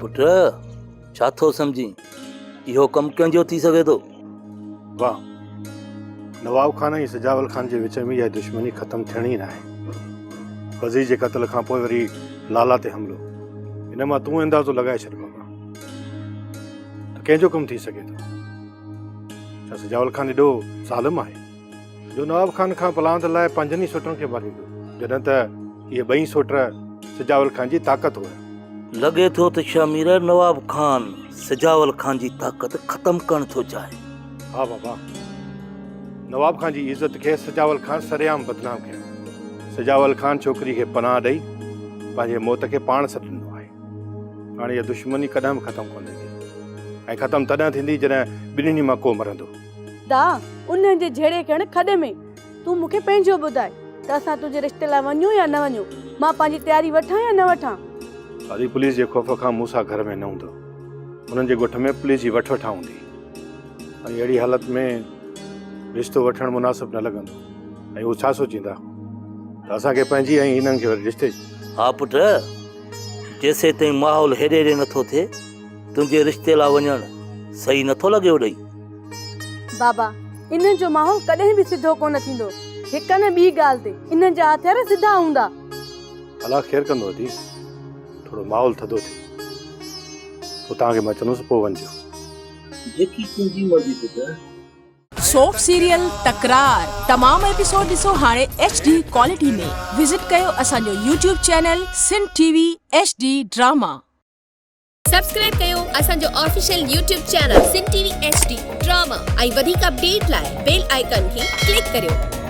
पुट छा थो समझी इहो कम कंहिंजो थी सघे थो। वाह, नवाब खान ऐं सजावल खान जे विच में इहा दुश्मनी ख़त्म थियणी न आहे। वज़ीर जे क़त्ल खां पोइ वरी लाला ते हमलो, इन मां तूं अंदाज़ो लॻाए छॾ बाबा त कंहिंजो कमु थी सघे थो। छा सजावल खान एॾो ज़ालिम आहे जो नवाब खान खां पलांत लाइ पंजनि ई सोटनि खे मारींदो, जॾहिं त इहे ॿई सोट सजावल खान जी ताक़त हुआ। लॻे थो त शामिर नवाब खान सजावल खान जी ताक़त ख़त्म करण थो चाहे। हा बाबा, नवाब खान जी इज़त खे सजावल खान सरेआम बदनाम कयो। सजावल खान छोकिरी खे पनाह ॾेई पंहिंजे मौत खे पाण सॾींदो आहे। हाणे इहा दुश्मनी कॾहिं बि ख़त्म कोन थींदी ऐं ख़त्म तॾहिं थींदी जॾहिं ॿिन्हिनि मां को मरंदो। दा उन्हनि जे झेड़े करण खॾे में तूं मूंखे पंहिंजो ॿुधाए त असां तुंहिंजे रिश्ते लाइ वञूं या न वञूं। मां पंहिंजी तयारी वठां या न वठां। सारी पुलिस जे ख़ौफ़ खां मूंसां घर में न हूंदो, उन्हनि जे ॻोठ में पुलिस जी वठ वठा हूंदी ऐं अहिड़ी हालत में रिश्तो वठणु मुनासिब न लॻंदो ऐं उहो छा सोचींदा त असांखे पंहिंजी ऐं हिननि खे वरी रिश्ते जी। हा पुट, जेसे ताईं माहौल हेॾे नथो थिए तुंहिंजे रिश्ते लाइ वञणु सही नथो लॻे ॾेई। बाबा इन्हनि जो माहौल कॾहिं बि सिधो कोन थींदो। हिक न ॿी ॻाल्हि ते इन्हनि जा हथियार सिधा हूंदा। अलाह ख़ैर कंदो अथई, थोरो माहौल थधो थिए पोइ तव्हांखे मां चवंदुसि पोइ वञिजो। जेकी तुंहिंजी मर्ज़ी पुट। सोप सीरियल तकरार तमाम एपिसोड ॾिसो हाणे HD क्वालिटी में। विजिट कयो असांजो YouTube channel Sindh TV HD drama. Subscribe कयो असांजो official YouTube channel Sindh TV HD drama ऐं वधीक अपडेट लाइ बेल आइकन खे क्लिक करियो।